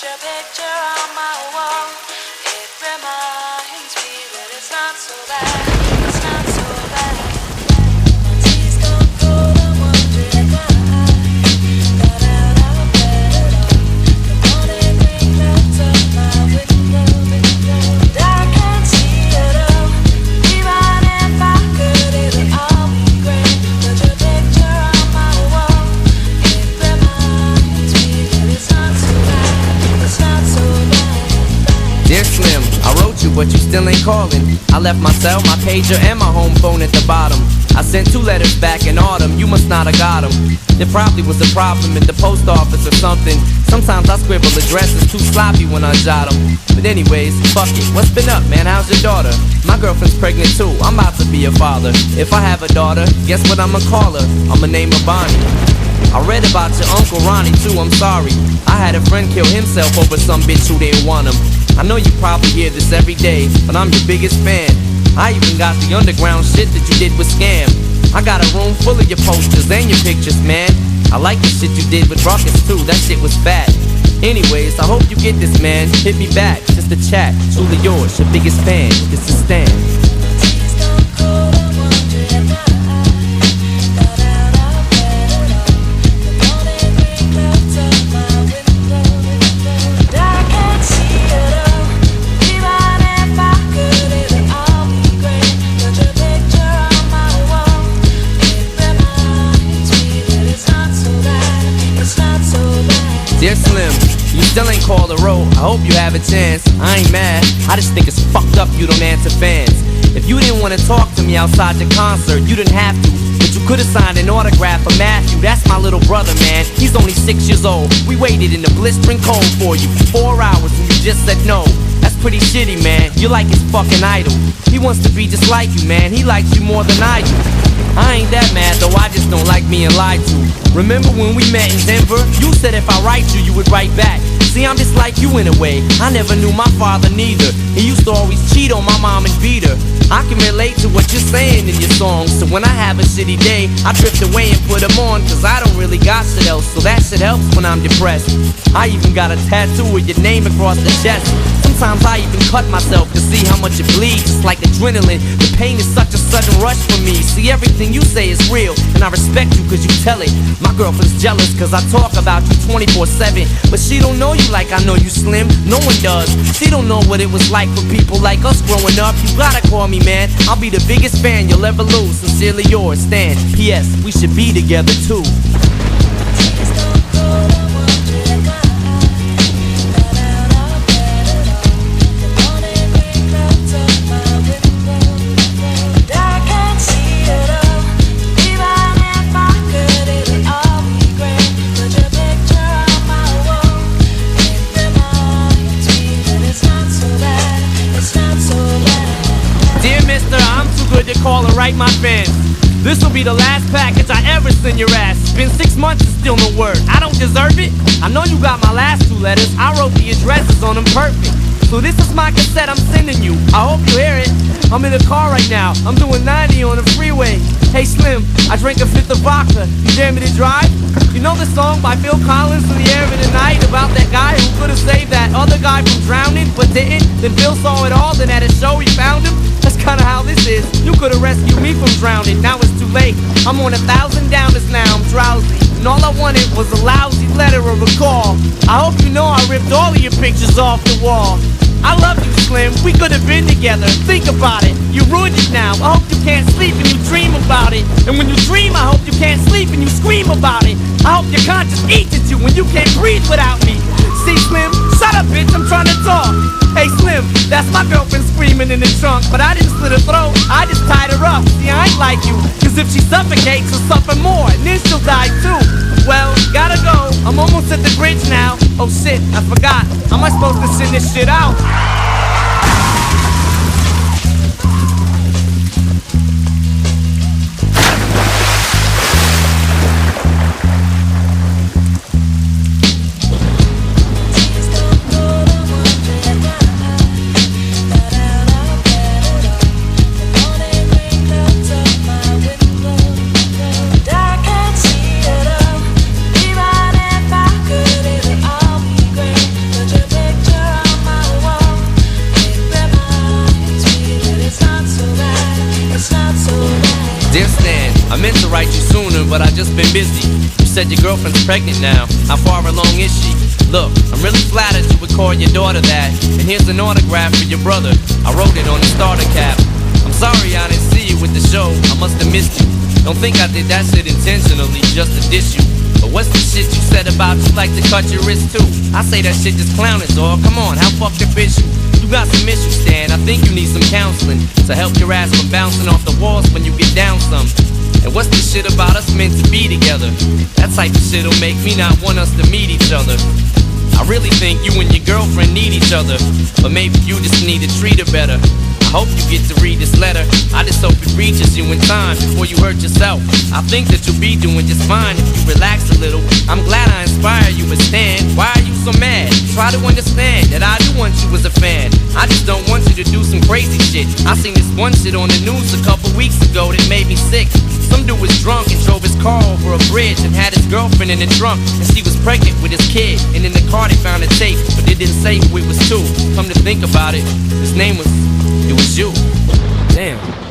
your picture on my wall. It reminds me that it's not so bad. It's not so bad. My tea's gone cold. I'm wondering why I got out of bed at all. The morning rain clouds up my window, and I can't see it all. Even if I could, it would all be great. Put your picture on my wall. It reminds me that it's not so bad. It's not so bad. Dear Slim, I wrote you, but you still ain't calling. I left my cell, my pager, and my home phone at the bottom. I sent 2 letters back in autumn, you must not have got them. There probably was a problem in the post office or something. Sometimes I scribble addresses too sloppy when I jot them. But anyways, fuck it, what's been up, man? How's your daughter? My girlfriend's pregnant too, I'm about to be a father. If I have a daughter, guess what I'ma call her? I'ma name her Bonnie. I read about your Uncle Ronnie too, I'm sorry. I had a friend kill himself over some bitch who didn't want him. I know you probably hear this every day, but I'm your biggest fan. I even got the underground shit that you did with Scam. I got a room full of your posters and your pictures, man. I like the shit you did with Ruckus too, that shit was fat. Anyways, I hope you get this, man. Hit me back, just a chat. Truly yours, your biggest fan. This is Stan. Dear Slim, you still ain't called a road. I hope you have a chance. I ain't mad, I just think it's fucked up you don't answer fans. If you didn't want to talk to me outside your concert, you didn't have to, but you could've signed an autograph for Matthew. That's my little brother, man. He's only 6 years old. We waited in the blistering cold for you for 4 hours and you just said no. That's pretty shitty, man. You're like his fucking idol. He wants to be just like you, man. He likes you more than I do. I ain't that mad though, I just don't like being lied to. Remember when we met in Denver? You said if I write you, you would write back. See, I'm just like you in a way. I never knew my father neither. He used to always cheat on my mom and beat her. I can relate to what you're saying in your songs. So when I have a shitty day, I drift away and put them on. Cause I don't really got shit else, so that shit helps when I'm depressed. I even got a tattoo with your name across the chest. Sometimes I even cut myself to see how much it bleeds. It's like adrenaline, the pain is such a sudden rush for me. See, everything you say is real, and I respect you cause you tell it. My girlfriend's jealous cause I talk about you 24/7. But she don't know you like I know you, Slim. No one does. She don't know what it was like for people like us growing up. You gotta call me, man. I'll be the biggest fan you'll ever lose. Sincerely yours, Stan. P.S. We should be together too. To call and write my fans. This will be the last package I ever send your ass. It's been 6 months and still no word. I don't deserve it. I know you got my last 2 letters. I wrote the addresses on them perfect. So this is my cassette I'm sending you. I hope you hear it. I'm in the car right now. I'm doing 90 on the freeway. Hey Slim, I drank a 5th of vodka. You dare me to drive? You know the song by Phil Collins, In the Air of the Night, about that guy who could've saved that other guy from drowning but didn't? Then Phil saw it all, then at a show he found him. That's kinda how this is. You could've rescued me from drowning, now it's too late. I'm on 1,000 downers now, I'm drowsy. And all I wanted was a lousy letter or a call. I hope you know I ripped all of your pictures off the wall. I love you, Slim, we could've been together. Think about it, you ruined it now. I hope you can't sleep and you dream about it. And when you dream, I hope you can't sleep and you scream about it. I hope your conscience eats at you when you can't breathe without me. See, Slim, shut up, bitch, I'm trying to talk. Hey, Slim, that's my girlfriend screaming in the trunk. But I didn't slit her throat, I just tied her up. See, I ain't like you, cause if she suffocates, she'll suffer more, and then she'll die too. Well, gotta go, I'm almost at the bridge now. Oh shit, I forgot, how am I supposed to send this shit out? Even if I could, it would all be great. But but I just been busy. You said your girlfriend's pregnant now. How far along is she? Look, I'm really flattered you would call your daughter that. And here's an autograph for your brother. I wrote it on the starter cap. I'm sorry I didn't see you with the show. I must have missed you. Don't think I did that shit intentionally just to diss you. But what's the shit you said about you like to cut your wrist too? I say that shit just clowning, dog. Come on, how fucked up is you? You got some issues, Stan. I think you need some counseling to help your ass from bouncing off the walls when you get down some. And what's the shit about us meant to be together? That type of shit'll make me not want us to meet each other. I really think you and your girlfriend need each other, but maybe you just need to treat her better. I hope you get to read this letter. I just hope it reaches you in time before you hurt yourself. I think that you'll be doing just fine if you relax a little. I'm glad I inspire you, but Stan, why are you so mad? Try to understand that I do want you as a fan. I just don't want you to do some crazy shit. I seen this one shit on the news a couple weeks ago that made me sick. Some dude was drunk and drove his car over a bridge and had his girlfriend in the trunk, and she was pregnant with his kid. And in the car they found a tape, but they didn't say who it was to. Come to think about it, his name was, it was you. Damn.